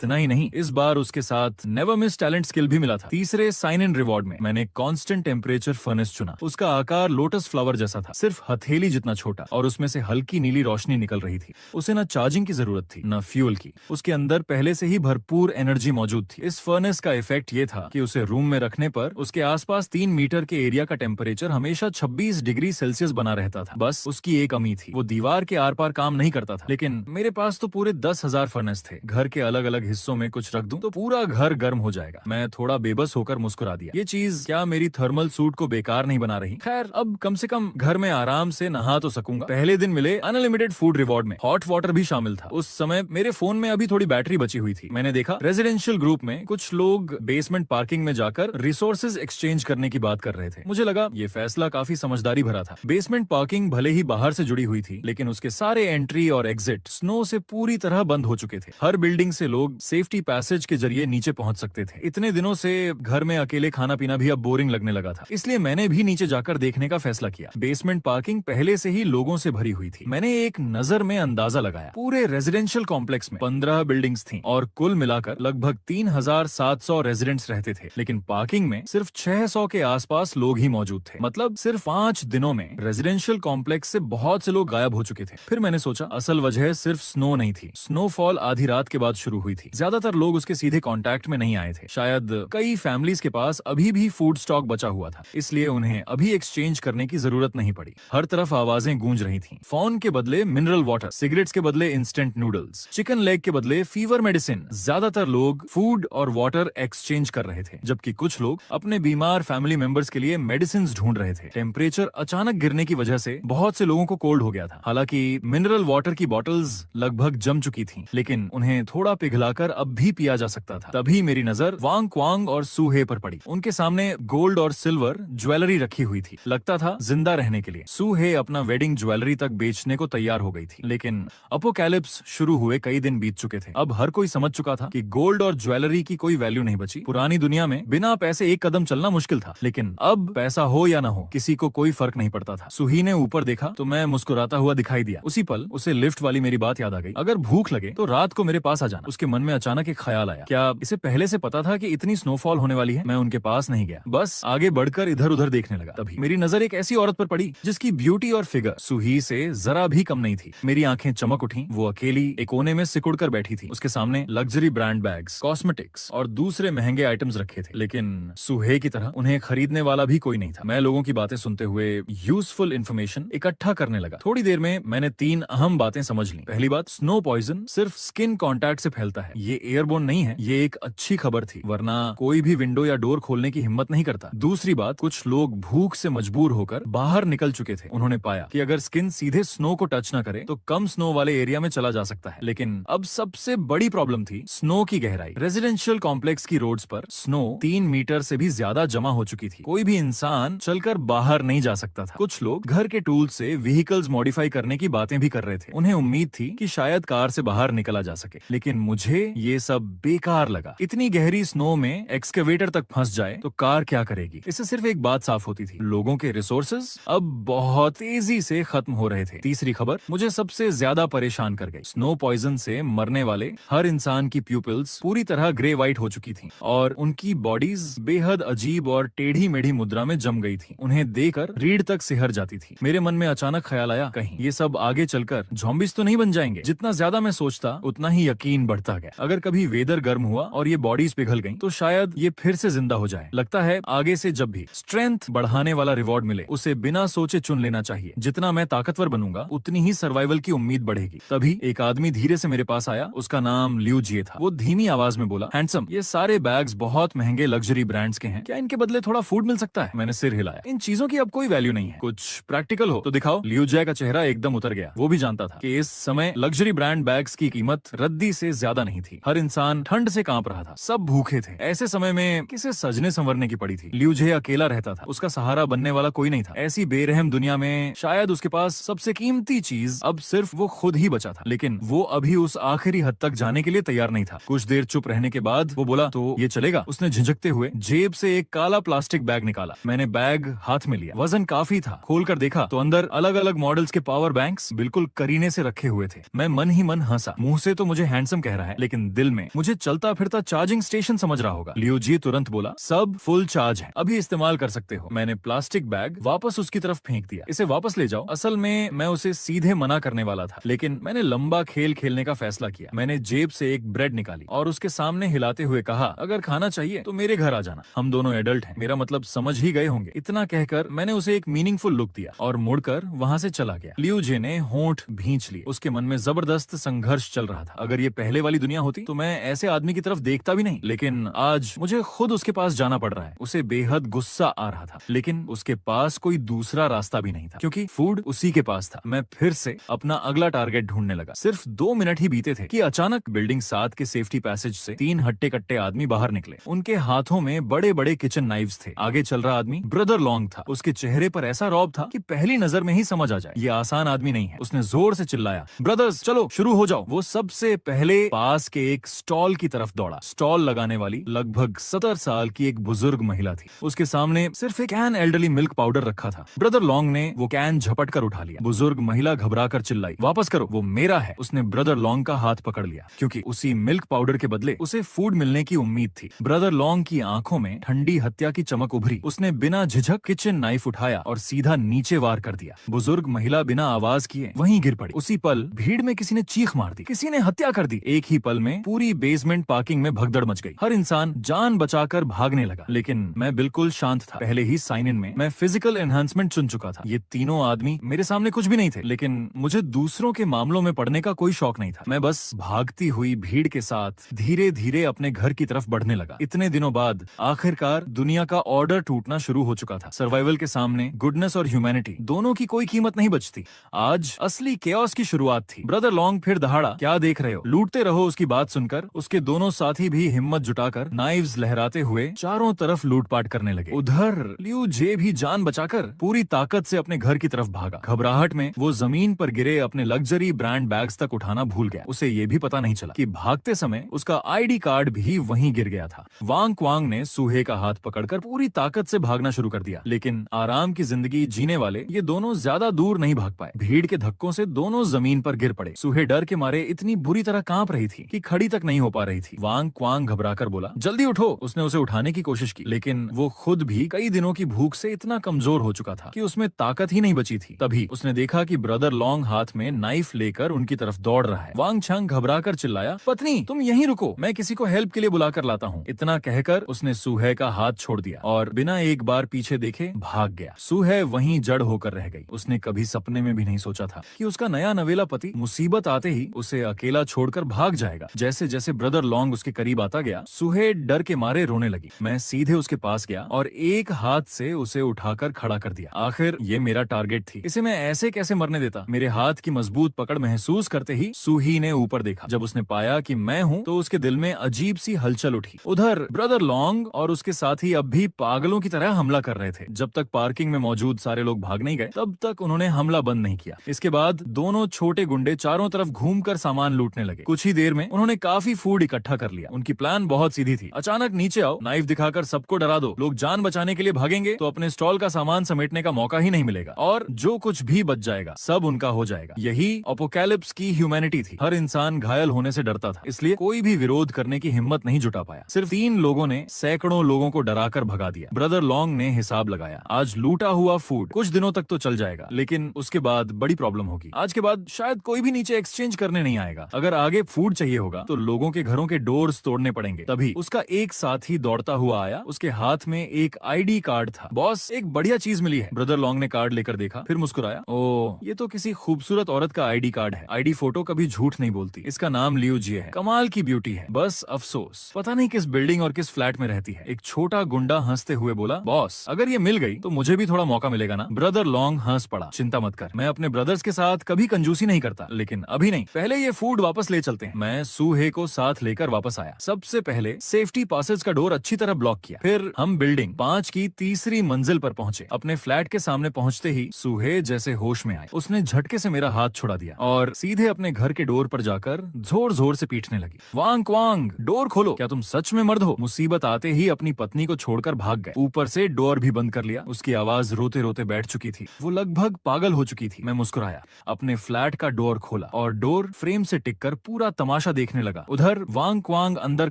इतना ही नहीं, इस बार उसके साथ नेवर मिस टैलेंट स्किल भी मिला था। तीसरे साइन इन रिवॉर्ड में मैंने कांस्टेंट टेम्परेचर फर्नेस चुना। उसका आकार लोटस फ्लावर जैसा था, सिर्फ हथेली जितना छोटा, और उसमें से हल्की नीली रोशनी निकल रही थी। उसे न चार्जिंग की जरूरत थी न फ्यूल की, उसके अंदर पहले से ही भरपूर एनर्जी मौजूद थी। इस फर्नेस का इफेक्ट ये था कि उसे रूम में रखने पर उसके आसपास 3 मीटर के एरिया का टेम्परेचर हमेशा 26 डिग्री सेल्सियस बना रहता था। बस उसकी एक कमी थी, वो दीवार के आर पार काम नहीं करता था। लेकिन मेरे पास तो पूरे 10,000 फर्नेस थे। घर के अलग अलग हिस्सों में कुछ रख दूं तो पूरा घर गर्म हो जाएगा। मैं थोड़ा बेबस होकर मुस्कुरा दिया। ये चीज क्या मेरी थर्मल सूट को बेकार नहीं बना रही? खैर, अब कम से कम घर में आराम से नहा तो सकूंगा। पहले दिन मिले अनलिमिटेड फूड रिवॉर्ड में हॉट वाटर भी शामिल था। उस समय मेरे फोन में अभी थोड़ी बैटरी बची हुई थी। मैंने देखा रेजिडेंशियल ग्रुप में कुछ लोग बेसमेंट पार्किंग में जाकर रिसोर्सेज एक्सचेंज करने की बात कर रहे थे। मुझे लगा ये फैसला काफी समझदारी भरा था। बेसमेंट पार्किंग भले ही बाहर से जुड़ी हुई थी, लेकिन उसके सारे एंट्री और एग्जिट स्नो से पूरी तरह बंद हो चुके थे। हर बिल्डिंग से लोग सेफ्टी पैसेज के जरिए नीचे पहुंच सकते थे। इतने दिनों से घर में अकेले खाना पीना भी अब बोरिंग लगने लगा था, इसलिए मैंने भी नीचे जाकर देखने का फैसला किया। बेसमेंट पार्किंग पहले से ही लोगों से भरी हुई थी। मैंने एक नजर में अंदाजा लगाया। पूरे रेजिडेंशियल कॉम्प्लेक्स में 15 बिल्डिंग्स थीं और कुल मिलाकर लगभग 3,700 रेजिडेंट्स रहते थे, लेकिन पार्किंग में सिर्फ 600 के आसपास लोग ही मौजूद थे। मतलब सिर्फ 5 दिनों में रेजिडेंशियल कॉम्प्लेक्स से बहुत से लोग गायब हो चुके थे। फिर मैंने सोचा असल वजह सिर्फ स्नो नहीं थी। स्नोफॉल आधी रात के बाद शुरू हुई थी। ज्यादातर लोग उसके सीधे कांटेक्ट में नहीं आए थे। शायद कई फैमिलीज के पास अभी भी फूड स्टॉक बचा हुआ था, इसलिए उन्हें अभी एक्सचेंज करने की जरूरत नहीं पड़ी। हर तरफ आवाजें गूंज रही थीं। फोन के बदले मिनरल वाटर, सिगरेट्स के बदले इंस्टेंट नूडल्स, चिकन लेग के बदले फीवर मेडिसिन। ज्यादातर लोग फूड और वाटर एक्सचेंज कर रहे थे, जबकि कुछ लोग अपने बीमार फैमिली मेंबर्स के लिए मेडिसिन ढूंढ रहे थे। टेम्परेचर अचानक गिरने की वजह से बहुत से लोगों को कोल्ड हो गया था। हालांकि मिनरल वाटर की बॉटल्स लगभग जम चुकी थीं, लेकिन उन्हें थोड़ा पिघलाकर अब भी पिया जा सकता था। तभी मेरी नजर वांग क्वांग और सूहे पर पड़ी। उनके सामने गोल्ड और सिल्वर ज्वेलरी रखी हुई थी, लगता था जिंदा रहने के लिए। सूहे अपना वेडिंग ज्वेलरी तक बेचने को तैयार हो गई थी। लेकिन अपोकैलिप्स शुरू हुए कई दिन बीत चुके थे। अब हर कोई समझ चुका था कि गोल्ड और ज्वेलरी की कोई वैल्यू नहीं बची। पुरानी दुनिया में बिना पैसे एक कदम चलना मुश्किल था, लेकिन अब पैसा हो या ना हो किसी को कोई फर्क नहीं पड़ता था। सुही ने ऊपर देखा तो मैं मुस्कुराता हुआ दिखाई दिया। उसी पल उसे लिफ्ट वाली मेरी बात याद आ गई। अगर भूख लगे तो रात को मेरे पास आ जाना। उसके मन में अचानक एक ख्याल आया, क्या इसे पहले से पता था कि इतनी स्नोफॉल होने वाली है? मैं उनके पास नहीं गया, बस आगे बढ़कर इधर उधर देखने लगा। तभी मेरी नजर एक ऐसी औरत पर पड़ी जिसकी ब्यूटी और फिगर सुही से जरा भी कम नहीं थी। मेरी आंखें चमक उठी। वो अकेली एक कोने में सिकुड़ कर बैठी थी। उसके सामने लग्जरी ब्रांड बैग्स, कॉस्मेटिक्स और दूसरे महंगे आइटम्स रखे थे, लेकिन सुहे की तरह उन्हें खरीदने वाला भी कोई नहीं था। मैं लोगों की बातें सुनते हुए यूजफुल इंफॉर्मेशन इकट्ठा करने लगा। थोड़ी देर में मैंने 3 अहम बातें समझ ली। पहली बात, स्नो पॉइजन सिर्फ स्किन कांटेक्ट से फैलता है, ये एयरबोर्न नहीं है। ये एक अच्छी खबर थी, वरना कोई भी विंडो या डोर खोलने की हिम्मत नहीं करता। दूसरी बात, कुछ लोग भूख से मजबूर होकर बाहर निकल चुके थे। उन्होंने पाया कि अगर स्किन सीधे स्नो को टच न करे तो कम स्नो वाले एरिया में चला जा सकता है। लेकिन अब सबसे बड़ी प्रॉब्लम थी स्नो की गहराई। रेजिडेंशियल कॉम्प्लेक्स की रोड्स पर स्नो 3 मीटर से भी ज्यादा जमा हो चुकी थी। कोई भी इंसान चलकर बाहर नहीं जा सकता था। कुछ लोग घर के टूल से व्हीकल्स मॉडिफाई करने की बातें भी कर रहे थे। उन्हें उम्मीद थी कि शायद कार से बाहर निकला जा सके, लेकिन मुझे ये सब बेकार लगा। इतनी गहरी स्नो में एक्सकेवेटर तक फंस जाए तो कार क्या करेगी? इससे सिर्फ एक बात साफ होती थी, लोगों के रिसोर्सेज अब बहुत तेजी से खत्म हो रहे थे। तीसरी खबर मुझे सबसे ज्यादा परेशान कर गई। स्नो पॉइजन से मरने वाले हर इंसान की प्यूपिल्स पूरी तरह ग्रे व्हाइट हो चुकी थी और उनकी बॉडीज बेहद अजीब और टेढ़ी मेढ़ी मुद्रा में जम गई थी। उन्हें देखकर रीढ़ तक सिहर जाती थी। मेरे मन में अचानक ख्याल आया, कहीं ये सब आगे चलकर ज़ॉम्बीज तो नहीं बन जाएंगे? जितना ज्यादा मैं सोचता उतना ही यकीन बढ़ता गया। अगर कभी वेदर गर्म हुआ और ये बॉडीज पिघल गईं, तो शायद ये फिर से जिंदा हो जाए। लगता है आगे से जब भी स्ट्रेंथ बढ़ाने वाला रिवॉर्ड मिले उसे बिना सोचे चुन लेना चाहिए। जितना मैं ताकतवर बनूंगा उतनी ही सर्वाइवल की उम्मीद बढ़ेगी। तभी एक आदमी धीरे से मेरे पास आया। उसका नाम लियू जिए था। वो धीमी आवाज में बोला, हैंडसम, ये सारे बैग्स बहुत महंगे लग्जरी ब्रांड्स के हैं, क्या इनके बदले थोड़ा फूड मिल सकता है? मैंने सिर हिलाया। इन चीजों की अब कोई वैल्यू नहीं है, कुछ प्रैक्टिकल हो तो दिखाओ। लियू जिए का चेहरा एकदम उतर गया। वो भी जानता था कि इस समय लग्जरी ब्रांड बैग्स की कीमत रद्दी से ज्यादा नहीं थी। हर इंसान ठंड से कांप रहा था, सब भूखे थे। ऐसे समय में किसे सजने संवरने की पड़ी थी? लियू जिए अकेला रहता था, उसका सहारा बनने वाला कोई नहीं था। ऐसी बेरहम दुनिया में शायद उसके पास सबसे कीमती चीज अब सिर्फ वो खुद ही बचा था, लेकिन वो अभी उस आखिरी हद तक जाने के लिए तैयार नहीं था। कुछ देर चुप रहने के बाद वो बोला, तो ये चलेगा? उसने झिझकते हुए जेब से एक काला प्लास्टिक बैग निकाला। मैंने बैग हाथ में लिया। वजन काफी था। खोलकर देखा तो अंदर अलग अलग मॉडल्स के पावर बैंक्स बिल्कुल करीने से रखे हुए थे। मैं मन ही मन हंसा। मुंह से तो मुझे हैंडसम कह रहा है, लेकिन लेकिन दिल में मुझे चलता फिरता चार्जिंग स्टेशन समझ रहा होगा। लियो जी तुरंत बोला, सब फुल चार्ज है, अभी इस्तेमाल कर सकते हो। मैंने प्लास्टिक बैग वापस उसकी तरफ फेंक दिया। इसे वापस ले जाओ। असल में मैं उसे सीधे मना करने वाला था, लेकिन मैंने लंबा खेल खेलने का फैसला किया। मैंने जेब से एक ब्रेड निकाली और उसके सामने हिलाते हुए कहा, अगर खाना चाहिए तो मेरे घर आ जाना, हम दोनों एडल्ट हैं, मेरा मतलब समझ ही गए होंगे। इतना कहकर मैंने उसे एक मीनिंगफुल लुक दिया और मुड़कर वहां से चला गया। लियो जे ने होंठ भींच लिए। उसके मन में जबरदस्त संघर्ष चल रहा था। अगर ये पहले वाली दुनिया होती तो मैं ऐसे आदमी की तरफ देखता भी नहीं, लेकिन आज मुझे खुद उसके पास जाना पड़ रहा है। उसे बेहद गुस्सा आ रहा था, लेकिन उसके पास कोई दूसरा रास्ता भी नहीं था, क्योंकि फूड उसी के पास था। मैं फिर से अपना अगला टारगेट ढूंढने लगा। सिर्फ 2 मिनट ही बीते थे कि अचानक बिल्डिंग 7 के सेफ्टी पैसेज से 3 हट्टे कट्टे आदमी बाहर निकले। उनके हाथों में बड़े बड़े किचन नाइव्स थे। आगे चल रहा आदमी ब्रदर लॉन्ग था। उसके चेहरे पर ऐसा रौब था कि पहली नजर में ही समझ आ जाए ये आसान आदमी नहीं है। उसने जोर से चिल्लाया, ब्रदर्स चलो शुरू हो जाओ। वो सबसे पहले पास के एक स्टॉल की तरफ दौड़ा। स्टॉल लगाने वाली लगभग 70 साल की एक बुजुर्ग महिला थी। उसके सामने सिर्फ एक कैन एल्डरली मिल्क पाउडर रखा था। ब्रदर लॉन्ग ने वो कैन झपट कर उठा लिया। बुजुर्ग महिला घबरा कर चिल्लाई, वापस करो, वो मेरा है। उसने ब्रदर लॉन्ग का हाथ पकड़ लिया, क्योंकि उसी मिल्क पाउडर के बदले उसे फूड मिलने की उम्मीद थी। ब्रदर लॉन्ग की आंखों में ठंडी हत्या की चमक उभरी। उसने बिना झिझक किचन नाइफ उठाया और सीधा नीचे वार कर दिया। बुजुर्ग महिला बिना आवाज किए वहीं गिर पड़ी। उसी पल भीड़ में किसी ने चीख मार दी, किसी ने हत्या कर दी। एक ही पल में पूरी बेसमेंट पार्किंग में भगदड़ मच गई। हर इंसान जान बचाकर भागने लगा, लेकिन मैं बिल्कुल शांत था। पहले ही साइन इन में मैं फिजिकल एनहांसमेंट चुन चुका था। ये तीनों आदमी मेरे सामने कुछ भी नहीं थे, लेकिन मुझे दूसरों के मामलों में पड़ने का कोई शौक नहीं था। मैं बस भागती हुई भीड़ के साथ धीरे धीरे अपने घर की तरफ बढ़ने लगा। इतने दिनों बाद आखिरकार दुनिया का ऑर्डर टूटना शुरू हो चुका था। सर्वाइवल के सामने गुडनेस और ह्यूमैनिटी दोनों की कोई कीमत नहीं बचती। आज असली केओस की शुरुआत थी। ब्रदर लॉन्ग फिर दहाड़ा, क्या देख रहे हो, लूटते रहो। उसकी बात सुनकर उसके दोनों साथी भी हिम्मत जुटाकर नाइव्स लहराते हुए चारों तरफ लूटपाट करने लगे। उधर लियो जे भी जान बचाकर पूरी ताकत से अपने घर की तरफ भागा। घबराहट में वो जमीन पर गिरे अपने लग्जरी ब्रांड बैग्स तक उठाना भूल गया। उसे ये भी पता नहीं चला कि भागते समय उसका आईडी कार्ड भी वहीं गिर गया था। वांग क्वांग ने सूहे का हाथ पकड़कर पूरी ताकत से भागना शुरू कर दिया, लेकिन आराम की जिंदगी जीने वाले ये दोनों ज्यादा दूर नहीं भाग पाए। भीड़ के धक्कों से दोनों जमीन पर गिर पड़े। सूहे डर के मारे इतनी बुरी तरह कांप रही थी कि खड़ी तक नहीं हो पा रही थी। वांग क्वांग घबराकर बोला, जल्दी उठो। उसने उसे उठाने की कोशिश की, लेकिन वो खुद भी कई दिनों की भूख से इतना कमजोर हो चुका था कि उसमें ताकत ही नहीं बची थी। तभी उसने देखा कि ब्रदर लॉन्ग हाथ में नाइफ लेकर उनकी तरफ दौड़ रहा है। वांग छंग घबराकर चिल्लाया, पत्नी तुम यहीं रुको, मैं किसी को हेल्प के लिए बुलाकर लाता हूँ। इतना कहकर उसने सूहे का हाथ छोड़ दिया और बिना एक बार पीछे देखे भाग गया। सूहे वहीं जड़ होकर रह गई। उसने कभी सपने में भी नहीं सोचा था कि उसका नया नवेला पति मुसीबत आते ही उसे अकेला छोड़कर भाग जाएगा। जैसे जैसे ब्रदर लॉन्ग उसके करीब आता गया, सूहे डर के मारे रोने लगी। मैं सीधे उसके पास गया और एक हाथ से उसे उठाकर खड़ा कर दिया। आखिर ये मेरा टारगेट थी, इसे मैं ऐसे कैसे मरने देता। मेरे हाथ की मजबूत पकड़ महसूस करते ही सूही ने ऊपर देखा। जब उसने पाया कि मैं हूँ तो उसके दिल में अजीब सी हलचल उठी। उधर ब्रदर लॉन्ग और उसके साथी अब भी पागलों की तरह हमला कर रहे थे। जब तक पार्किंग में मौजूद सारे लोग भाग नहीं गए, तब तक उन्होंने हमला बंद नहीं किया। इसके बाद दोनों छोटे गुंडे चारों तरफ घूमकर सामान लूटने लगे। कुछ ही देर में उन्होंने काफी फूड इकट्ठा कर लिया। उनकी प्लान बहुत सीधी थी, अचानक नीचे आओ, नाइफ दिखाकर सबको डरा दो। लोग जान बचाने के लिए भागेंगे तो अपने स्टॉल का सामान समेटने का मौका ही नहीं मिलेगा, और जो कुछ भी बच जाएगा सब उनका हो जाएगा। यही अपोकैलिप्स की ह्यूमैनिटी थी। हर इंसान घायल होने से डरता था, इसलिए कोई भी विरोध करने की हिम्मत नहीं जुटा पाया। सिर्फ 3 लोगों ने सैकड़ों लोगों को डराकर भगा दिया। ब्रदर लॉन्ग ने हिसाब लगाया, आज लूटा हुआ फूड कुछ दिनों तक तो चल जाएगा, लेकिन उसके बाद बड़ी प्रॉब्लम होगी। आज के बाद शायद कोई भी नीचे एक्सचेंज करने नहीं आएगा। अगर आगे फूड चाहिए होगा तो लोगों के घरों के डोर्स तोड़ने पड़ेंगे। तभी उसका एक साथी दौड़ता हुआ आया। उसके हाथ में एक आईडी कार्ड था। बॉस, एक बढ़िया चीज मिली है। ब्रदर लॉन्ग ने कार्ड लेकर देखा, फिर मुस्कुराया, ओ ये तो किसी खूबसूरत औरत का आईडी कार्ड है। आईडी फोटो कभी झूठ नहीं बोलती। इसका नाम लियो जी है। कमाल की ब्यूटी है, बस अफसोस पता नहीं किस बिल्डिंग और किस फ्लैट में रहती है। एक छोटा गुंडा हंसते हुए बोला, बॉस अगर ये मिल गई तो मुझे भी थोड़ा मौका मिलेगा ना। ब्रदर लॉन्ग हंस पड़ा, चिंता मत कर, मैं अपने ब्रदर्स के साथ कभी कंजूसी नहीं करता, लेकिन अभी नहीं, पहले ये फूड वापस ले चलते हैं। मैं सूहे को साथ लेकर वापस आया। सबसे पहले सेफ्टी पासेज का डोर अच्छी तरह ब्लॉक किया। फिर हम बिल्डिंग 5 की तीसरी मंजिल पर पहुंचे। अपने फ्लैट के सामने पहुंचते ही सूहे जैसे होश में आए। उसने झटके से मेरा हाथ छुड़ा दिया और सीधे अपने घर के डोर पर जाकर जोर जोर से पीटने लगी। वांग क्वांग, डोर खोलो, क्या तुम सच में मर्द हो? मुसीबत आते ही अपनी पत्नी को छोड़कर भाग गए। ऊपर से डोर भी बंद कर लिया। उसकी आवाज रोते रोते बैठ चुकी थी। वो लगभग पागल हो चुकी थी। मैं मुस्कुराया, अपने फ्लैट का डोर खोला और डोर फ्रेम से टिककर पूरा तमाशा देखने लगा। उधर वांग क्वांग अंदर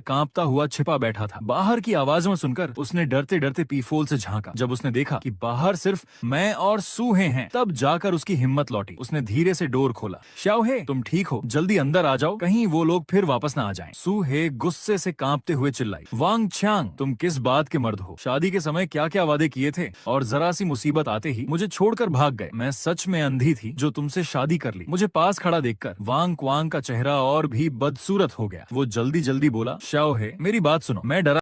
कांपता हुआ छिपा बैठा था। बाहर की आवाज में सुनकर उसने डरते डरते पीफोल से झांका। जब उसने देखा कि बाहर सिर्फ मैं और सूहे हैं, तब जाकर उसकी हिम्मत लौटी। उसने धीरे से डोर खोला। शाओहे, तुम ठीक हो? जल्दी अंदर आ जाओ, कहीं वो लोग फिर वापस ना आ जाएं। सूहे गुस्से से कांपते हुए चिल्लाई, वांग छियांग, तुम किस बात के मर्द हो? शादी के समय क्या क्या वादे किए थे और जरा सी मुसीबत आते ही मुझे छोड़कर भाग गए। मैं सच में अंधी थी जो तुमसे शादी कर ली। मुझे पास खड़ा देखकर वांग क्वांग का चेहरा और भी बदसूरत हो गया। वो जल्दी जल्दी बोला, शाओहे, मेरी बात सुनो, मैं डरा